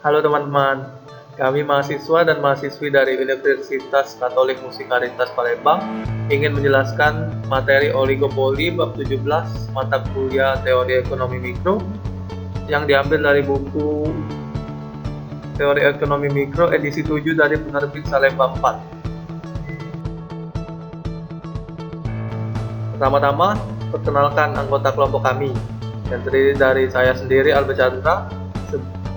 Halo teman-teman, kami mahasiswa dan mahasiswi dari Universitas Katolik Musikaritas Palembang ingin menjelaskan materi oligopoli bab 17 mata kuliah Teori Ekonomi Mikro yang diambil dari buku Teori Ekonomi Mikro edisi 7 dari penerbit Salemba 4. Pertama-tama, perkenalkan anggota kelompok kami yang terdiri dari saya sendiri Albert Chandra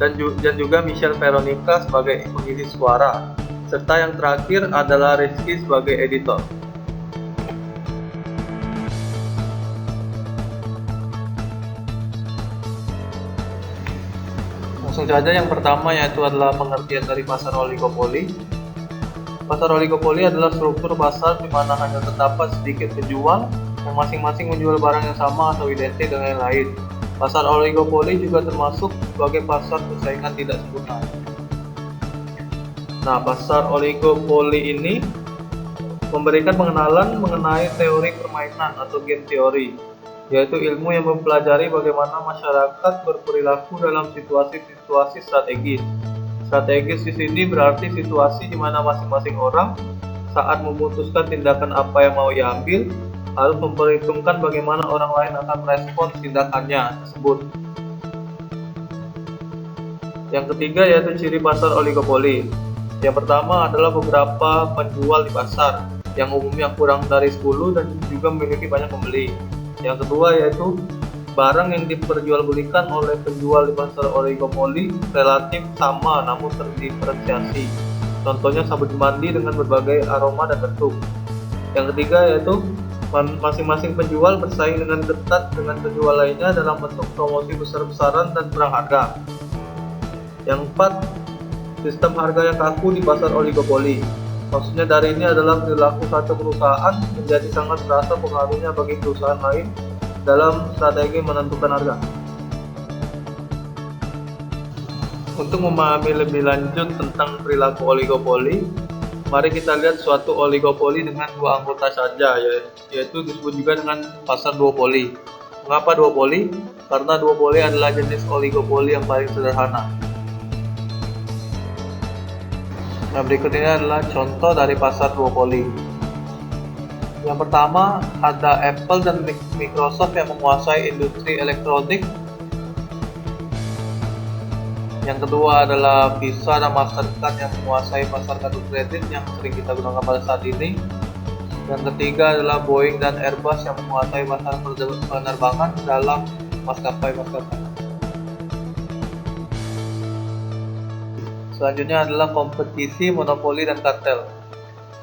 dan juga Michelle Veronica sebagai pengisi suara, serta yang terakhir adalah Rizky sebagai editor. Langsung saja, yang pertama yaitu adalah pengertian dari pasar oligopoli. Pasar oligopoli adalah struktur pasar di mana hanya terdapat sedikit penjual yang masing-masing menjual barang yang sama atau identik dengan yang lain. Pasar oligopoli juga termasuk sebagai pasar persaingan tidak sempurna. Nah, pasar oligopoli ini memberikan pengenalan mengenai teori permainan atau game theory, yaitu ilmu yang mempelajari bagaimana masyarakat berperilaku dalam situasi-situasi strategis. Strategis di sini berarti situasi di mana masing-masing orang saat memutuskan tindakan apa yang mau ia ambil harus memperhitungkan bagaimana orang lain akan merespons tindakannya tersebut. Yang ketiga yaitu ciri pasar oligopoli. Yang pertama adalah beberapa penjual di pasar yang umumnya kurang dari 10 dan juga memiliki banyak pembeli. Yang kedua yaitu barang yang diperjualbelikan oleh penjual di pasar oligopoli relatif sama namun terdiferensiasi. Contohnya sabun mandi dengan berbagai aroma dan bentuk. Yang ketiga yaitu masing-masing penjual bersaing dengan ketat dengan penjual lainnya dalam bentuk promosi besar-besaran dan perang harga. Yang keempat, sistem harga yang kaku di pasar oligopoli. Maksudnya dari ini adalah perilaku satu perusahaan menjadi sangat terasa pengaruhnya bagi perusahaan lain dalam strategi menentukan harga. Untuk memahami lebih lanjut tentang perilaku oligopoli, mari kita lihat suatu oligopoli dengan dua anggota saja, yaitu disebut juga dengan pasar duopoli. Mengapa duopoli? Karena duopoli adalah jenis oligopoli yang paling sederhana. Nah, berikut ini adalah contoh dari pasar duopoli. Yang pertama, ada Apple dan Microsoft yang menguasai industri elektronik. Yang kedua adalah Visa dan Mastercard yang menguasai pasar kartu kredit yang sering kita gunakan pada saat ini. Yang ketiga adalah Boeing dan Airbus yang menguasai pasar penerbangan dalam maskapai-maskapai. Selanjutnya adalah kompetisi, monopoli, dan kartel.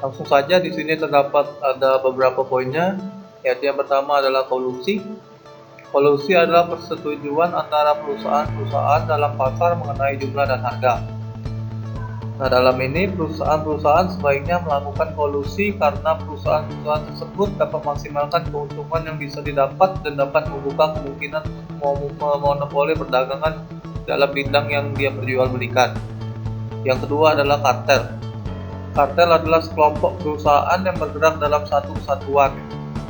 Langsung saja di sini terdapat ada beberapa poinnya, yaitu yang pertama adalah kolusi. Kolusi adalah persetujuan antara perusahaan-perusahaan dalam pasar mengenai jumlah dan harga. Nah, dalam ini perusahaan-perusahaan sebaiknya melakukan kolusi karena perusahaan-perusahaan tersebut dapat memaksimalkan keuntungan yang bisa didapat dan dapat membuka kemungkinan monopoli perdagangan dalam bidang yang dia perjualbelikan. Yang kedua adalah kartel. Kartel adalah sekelompok perusahaan yang bergerak dalam satu kesatuan.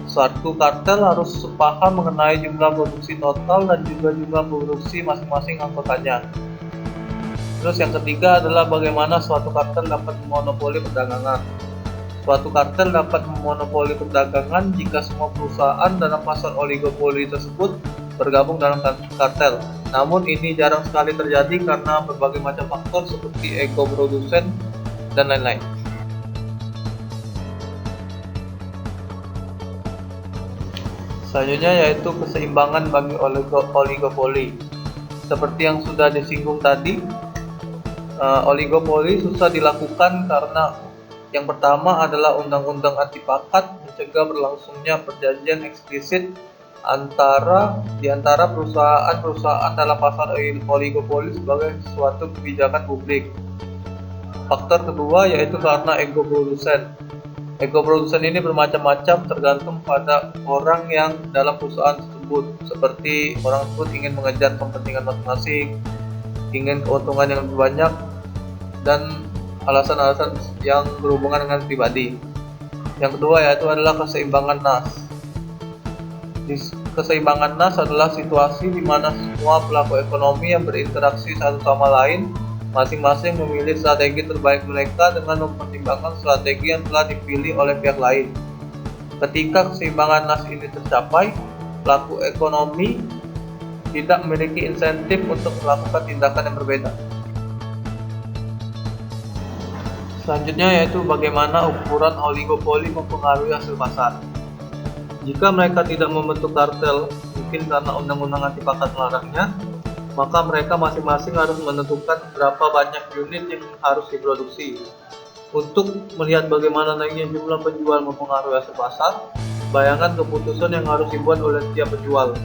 Suatu kartel harus sepaham mengenai jumlah produksi total dan juga jumlah produksi masing-masing anggotanya. Terus yang ketiga adalah bagaimana suatu kartel dapat memonopoli perdagangan. Suatu kartel dapat memonopoli perdagangan jika semua perusahaan dalam pasar oligopoli tersebut bergabung dalam kartel. Namun ini jarang sekali terjadi karena berbagai macam faktor seperti ego produsen dan lain-lain. Selanjutnya yaitu keseimbangan bagi oligopoli. Seperti yang sudah disinggung tadi, oligopoli susah dilakukan karena yang pertama adalah undang-undang anti pakat mencegah berlangsungnya perjanjian eksplisit di antara perusahaan-perusahaan dalam pasar oligopoli sebagai suatu kebijakan publik. Faktor kedua yaitu karena ego produsen. Ego produsen ini bermacam-macam tergantung pada orang yang dalam perusahaan tersebut. Seperti orang tersebut ingin mengejar kepentingan masing-masing, ingin keuntungan yang lebih banyak, dan alasan-alasan yang berhubungan dengan pribadi. Yang kedua yaitu adalah keseimbangan nas. Keseimbangan nas adalah situasi di mana semua pelaku ekonomi yang berinteraksi satu sama lain Masing-masing memilih strategi terbaik mereka dengan mempertimbangkan strategi yang telah dipilih oleh pihak lain. Ketika keseimbangan nas ini tercapai, pelaku ekonomi tidak memiliki insentif untuk melakukan tindakan yang berbeda. Selanjutnya yaitu bagaimana ukuran oligopoli mempengaruhi hasil pasar. Jika mereka tidak membentuk kartel, mungkin karena undang-undang anti pasar melarangnya, maka mereka masing-masing harus menentukan berapa banyak unit yang harus diproduksi. Untuk melihat bagaimana naiknya jumlah penjual mempengaruhi hasil pasar, bayangkan keputusan yang harus dibuat oleh setiap penjual.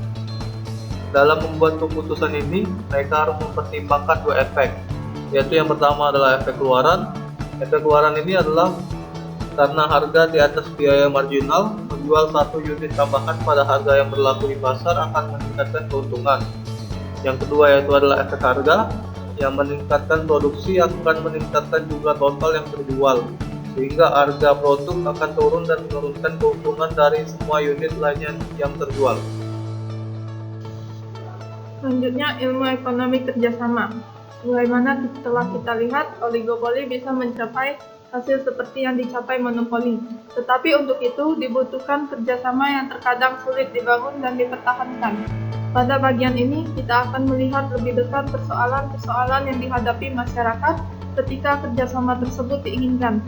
Dalam membuat keputusan ini, mereka harus mempertimbangkan dua efek, yaitu yang pertama adalah efek keluaran. Efek keluaran ini adalah karena harga di atas biaya marginal, menjual satu unit tambahan pada harga yang berlaku di pasar akan meningkatkan keuntungan. Yang kedua yaitu adalah efek harga, yang meningkatkan produksi akan meningkatkan jumlah total yang terjual, sehingga harga produk akan turun dan menurunkan keuntungan dari semua unit lainnya yang terjual. Selanjutnya, ilmu ekonomi kerjasama. Bagaimana setelah kita lihat, oligopoli bisa mencapai hasil seperti yang dicapai monopoli. Tetapi untuk itu dibutuhkan kerjasama yang terkadang sulit dibangun dan dipertahankan. Pada bagian ini, kita akan melihat lebih dekat persoalan-persoalan yang dihadapi masyarakat ketika kerjasama tersebut diinginkan,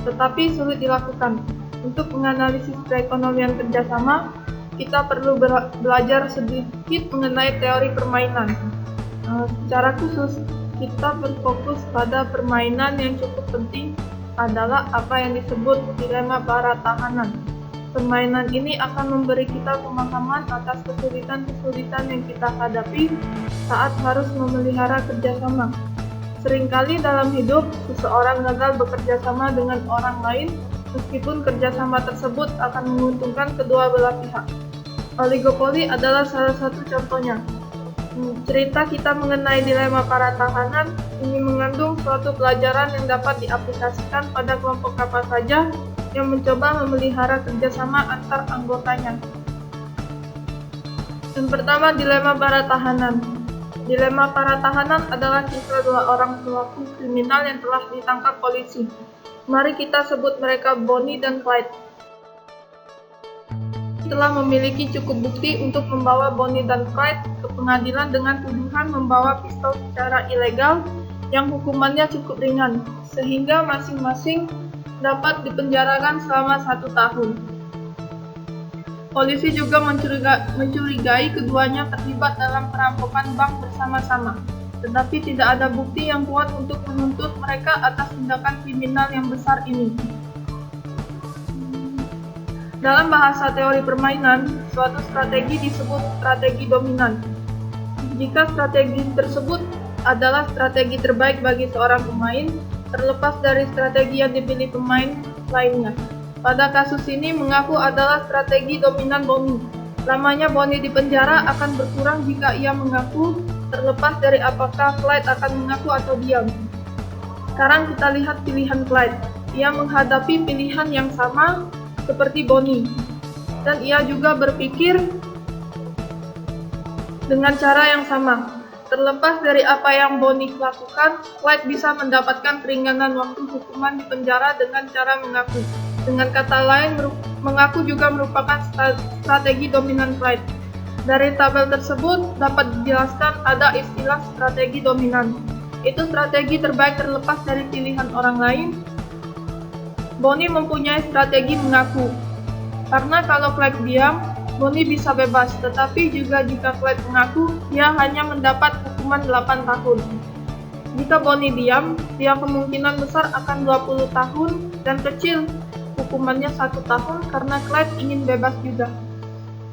tetapi sulit dilakukan. Untuk menganalisis perekonomian kerjasama, kita perlu belajar sedikit mengenai teori permainan. Secara khusus, kita berfokus pada permainan yang cukup penting adalah apa yang disebut dilema para tahanan. Permainan ini akan memberi kita pemahaman atas kesulitan-kesulitan yang kita hadapi saat harus memelihara kerjasama. Seringkali dalam hidup, seseorang gagal bekerja sama dengan orang lain meskipun kerjasama tersebut akan menguntungkan kedua belah pihak. Oligopoli adalah salah satu contohnya. Cerita kita mengenai dilema para tahanan ini mengandung suatu pelajaran yang dapat diaplikasikan pada kelompok apa saja yang mencoba memelihara kerjasama antar anggotanya. Yang pertama, dilema para tahanan. Dilema para tahanan adalah kisah dua orang pelaku kriminal yang telah ditangkap polisi. Mari kita sebut mereka Bonnie dan Clyde. Telah memiliki cukup bukti untuk membawa Bonnie dan Clyde ke pengadilan dengan tuduhan membawa pistol secara ilegal yang hukumannya cukup ringan, sehingga masing-masing dapat dipenjarakan selama 1 tahun. Polisi juga mencurigai keduanya terlibat dalam perampokan bank bersama-sama, tetapi tidak ada bukti yang kuat untuk menuntut mereka atas tindakan kriminal yang besar ini. Dalam bahasa teori permainan, suatu strategi disebut strategi dominan. Jika strategi tersebut adalah strategi terbaik bagi seorang pemain, terlepas dari strategi yang dipilih pemain lainnya. Pada kasus ini mengaku adalah strategi dominan Bonnie. Lamanya Bonnie di penjara akan berkurang jika ia mengaku, terlepas dari apakah Clyde akan mengaku atau diam. Sekarang kita lihat pilihan Clyde. Ia menghadapi pilihan yang sama seperti Bonnie, dan ia juga berpikir dengan cara yang sama. Terlepas dari apa yang Bonnie lakukan, Clyde bisa mendapatkan keringanan waktu hukuman di penjara dengan cara mengaku. Dengan kata lain, mengaku juga merupakan strategi dominan Clyde. Dari tabel tersebut dapat dijelaskan ada istilah strategi dominan. Itu strategi terbaik terlepas dari pilihan orang lain. Bonnie mempunyai strategi mengaku. Karena kalau Clyde diam, Bonnie bisa bebas, tetapi juga jika Clyde mengaku, dia hanya mendapat hukuman 8 tahun. Jika Bonnie diam, dia kemungkinan besar akan 20 tahun dan kecil hukumannya 1 tahun karena Clyde ingin bebas juga.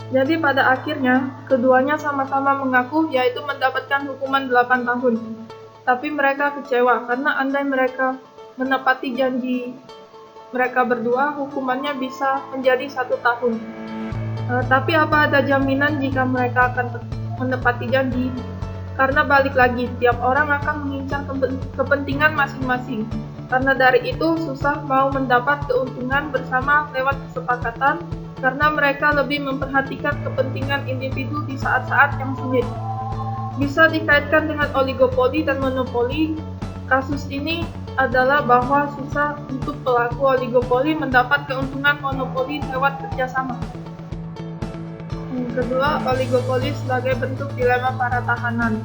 Jadi pada akhirnya, keduanya sama-sama mengaku yaitu mendapatkan hukuman 8 tahun. Tapi mereka kecewa karena andai mereka menepati janji mereka berdua, hukumannya bisa menjadi 1 tahun. Tapi apa ada jaminan jika mereka akan menepati janji? Karena balik lagi, tiap orang akan mengincar kepentingan masing-masing. Karena dari itu, susah mau mendapat keuntungan bersama lewat kesepakatan, karena mereka lebih memperhatikan kepentingan individu di saat-saat yang sulit. Bisa dikaitkan dengan oligopoli dan monopoli. kasus ini adalah bahwa susah untuk pelaku oligopoli mendapat keuntungan monopoli lewat kerjasama. Yang kedua, oligopoli sebagai bentuk dilema para tahanan.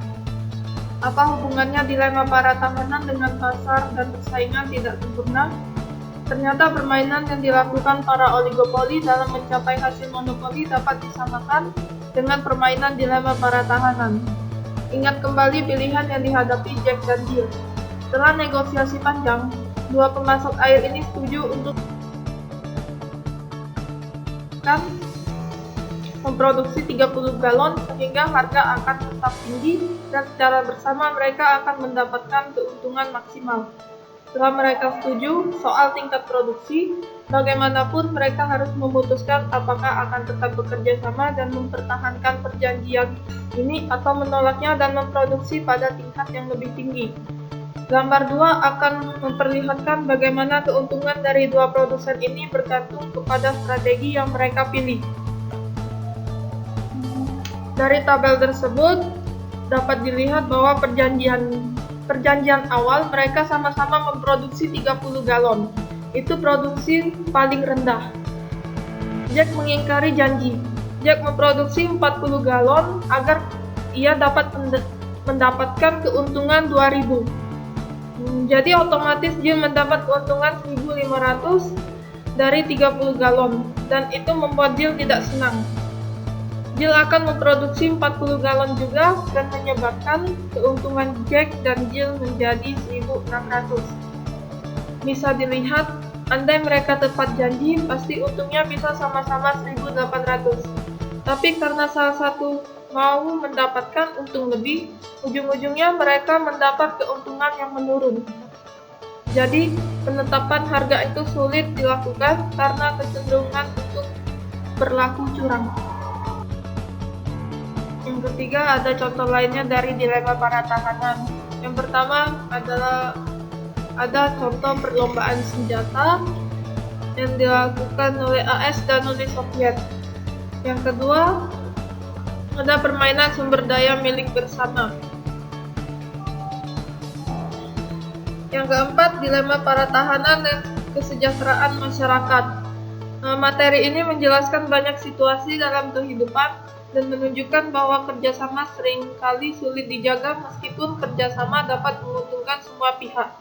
Apa hubungannya dilema para tahanan dengan pasar dan persaingan tidak sempurna? Ternyata permainan yang dilakukan para oligopoli dalam mencapai hasil monopoli dapat disamakan dengan permainan dilema para tahanan. Ingat kembali pilihan yang dihadapi Jack dan Jill. Setelah negosiasi panjang, dua pemasok air ini setuju untuk memproduksi 30 galon sehingga harga akan tetap tinggi dan secara bersama mereka akan mendapatkan keuntungan maksimal. Setelah mereka setuju soal tingkat produksi, bagaimanapun mereka harus memutuskan apakah akan tetap bekerja sama dan mempertahankan perjanjian ini atau menolaknya dan memproduksi pada tingkat yang lebih tinggi. Gambar 2 akan memperlihatkan bagaimana keuntungan dari dua produsen ini bergantung kepada strategi yang mereka pilih. Dari tabel tersebut dapat dilihat bahwa perjanjian awal mereka sama-sama memproduksi 30 galon. Itu produksi paling rendah. Jack mengingkari janji. Jack memproduksi 40 galon agar ia dapat mendapatkan keuntungan 2.000. Jadi otomatis Jill mendapat keuntungan 1.500 dari 30 galon dan itu membuat Jill tidak senang. Jill akan memproduksi 40 galon juga dan menyebabkan keuntungan Jack dan Jill menjadi 1.600. Bisa dilihat, andai mereka tepat janji, pasti untungnya bisa sama-sama 1.800. Tapi karena salah satu mau mendapatkan untung lebih, ujung-ujungnya mereka mendapat keuntungan yang menurun. Jadi, penetapan harga itu sulit dilakukan karena kecenderungan untuk berlaku curang. Yang ketiga, ada contoh lainnya dari dilema para tahanan. Yang pertama adalah ada contoh perlombaan senjata yang dilakukan oleh AS dan Uni Soviet. Yang kedua, ada permainan sumber daya milik bersama. Yang keempat, dilema para tahanan dan kesejahteraan masyarakat. Materi ini menjelaskan banyak situasi dalam kehidupan dan menunjukkan bahwa kerjasama seringkali sulit dijaga meskipun kerjasama dapat menguntungkan semua pihak.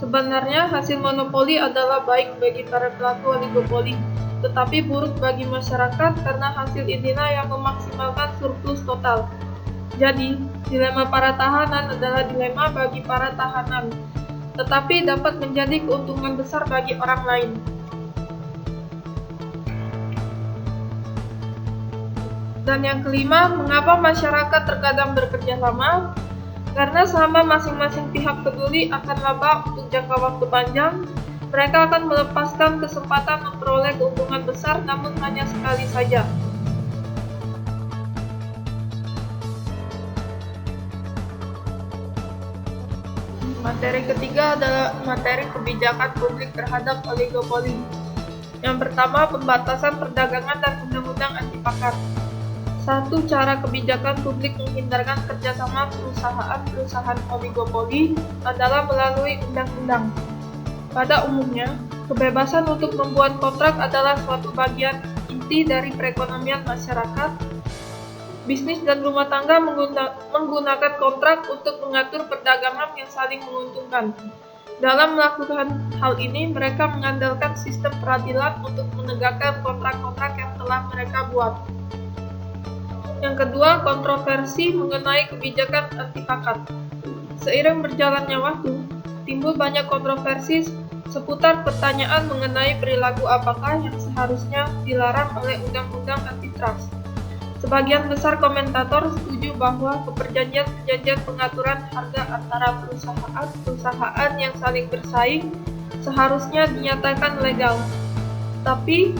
Sebenarnya hasil monopoli adalah baik bagi para pelaku oligopoli, tetapi buruk bagi masyarakat karena hasil inilah yang memaksimalkan surplus total. Jadi, dilema para tahanan adalah dilema bagi para tahanan, tetapi dapat menjadi keuntungan besar bagi orang lain. Dan yang kelima, mengapa masyarakat terkadang bekerja sama? Karena selama masing-masing pihak peduli akan laba untuk jangka waktu panjang, mereka akan melepaskan kesempatan memperoleh keuntungan besar namun hanya sekali saja. Materi ketiga adalah materi kebijakan publik terhadap oligopoli. Yang pertama, pembatasan perdagangan dan undang-undang anti pakar. Satu cara kebijakan publik menghindarkan kerjasama perusahaan-perusahaan oligopoli adalah melalui undang-undang. Pada umumnya, kebebasan untuk membuat kontrak adalah suatu bagian inti dari perekonomian masyarakat. Bisnis dan rumah tangga menggunakan kontrak untuk mengatur perdagangan yang saling menguntungkan. Dalam melakukan hal ini, mereka mengandalkan sistem peradilan untuk menegakkan kontrak-kontrak yang telah mereka buat. Yang kedua, kontroversi mengenai kebijakan anti pakar. Seiring berjalannya waktu, timbul banyak kontroversi seputar pertanyaan mengenai perilaku apakah yang seharusnya dilarang oleh undang-undang antitrust. Sebagian besar komentator setuju bahwa perjanjian pengaturan harga antara perusahaan yang saling bersaing seharusnya dinyatakan legal. Tapi,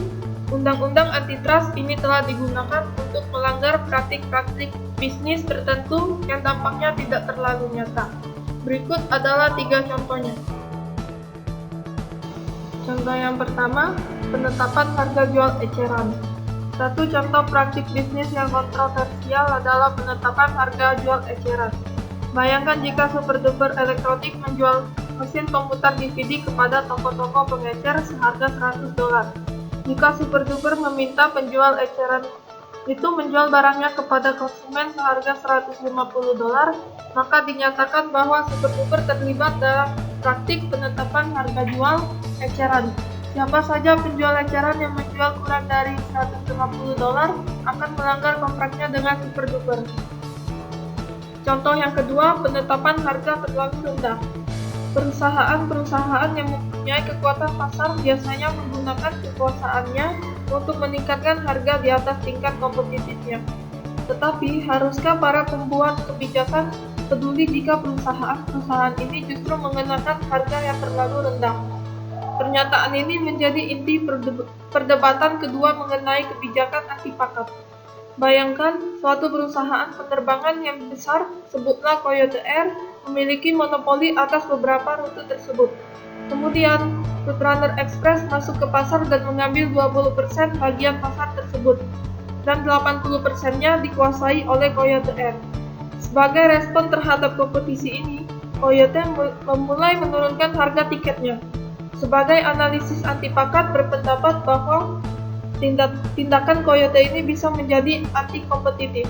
undang-undang antitrust ini telah digunakan untuk melanggar praktik-praktik bisnis tertentu yang dampaknya tidak terlalu nyata. Berikut adalah 3 contohnya. Contoh yang pertama, penetapan harga jual eceran. Satu contoh praktik bisnis yang kontroversial adalah penetapan harga jual eceran. Bayangkan jika Super Duper Elektronik menjual mesin pemutar DVD kepada toko-toko pengecer seharga $100. Jika Super Duper meminta penjual eceran itu menjual barangnya kepada konsumen seharga $150, maka dinyatakan bahwa Super Duper terlibat dalam praktik penetapan harga jual eceran. Siapa saja penjual eceran yang menjual kurang dari $150 akan melanggar kontraknya dengan Super Duper. Contoh yang kedua, penetapan harga terlalu rendah. Perusahaan-perusahaan yang mempunyai kekuatan pasar biasanya menggunakan kekuasaannya untuk meningkatkan harga di atas tingkat kompetitifnya. Tetapi, haruskah para pembuat kebijakan peduli jika perusahaan-perusahaan ini justru mengenakan harga yang terlalu rendah? Pernyataan ini menjadi inti perdebatan kedua mengenai kebijakan anti-pakat. Bayangkan, suatu perusahaan penerbangan yang besar, sebutlah Coyote Air, memiliki monopoli atas beberapa rute tersebut. Kemudian, Roadrunner Express masuk ke pasar dan mengambil 20% bagian pasar tersebut, dan 80%-nya dikuasai oleh Coyote Air. Sebagai respon terhadap kompetisi ini, Coyote memulai menurunkan harga tiketnya. Sebagai analisis anti-pakat berpendapat bahwa tindakan Coyote ini bisa menjadi anti-kompetitif.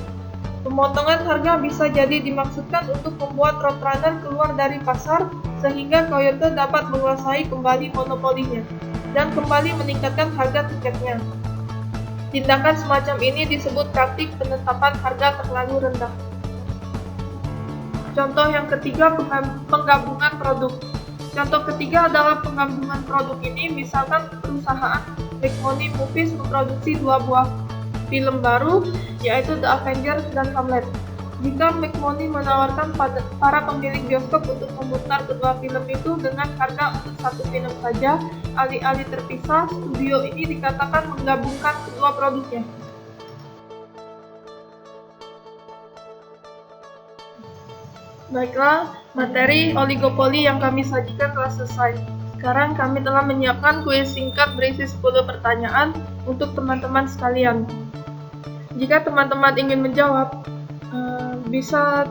Pemotongan harga bisa jadi dimaksudkan untuk membuat Roadrunner keluar dari pasar sehingga Coyote dapat menguasai kembali monopolinya dan kembali meningkatkan harga tiketnya. Tindakan semacam ini disebut praktik penetapan harga terlalu rendah. Contoh yang ketiga, penggabungan produk. Contoh ketiga adalah penggabungan produk ini, misalkan perusahaan McMoney Movies memproduksi 2 buah film baru, yaitu The Avengers dan Hamlet. Jika McMoney menawarkan para pemilik bioskop untuk memutar kedua film itu dengan harga untuk satu film saja, alih-alih terpisah, studio ini dikatakan menggabungkan kedua produknya. Baiklah, materi oligopoli yang kami sajikan telah selesai. Sekarang kami telah menyiapkan kuis singkat berisi 10 pertanyaan untuk teman-teman sekalian. Jika teman-teman ingin menjawab, bisa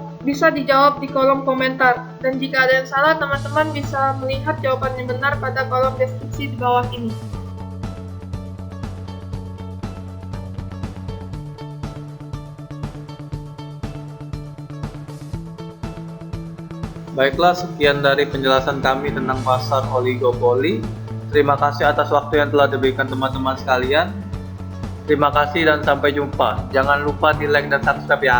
dijawab di kolom komentar. Dan jika ada yang salah, teman-teman bisa melihat jawaban yang benar pada kolom deskripsi di bawah ini. Baiklah, sekian dari penjelasan kami tentang pasar oligopoli. Terima kasih atas waktu yang telah diberikan teman-teman sekalian. Terima kasih dan sampai jumpa. Jangan lupa di like dan subscribe ya.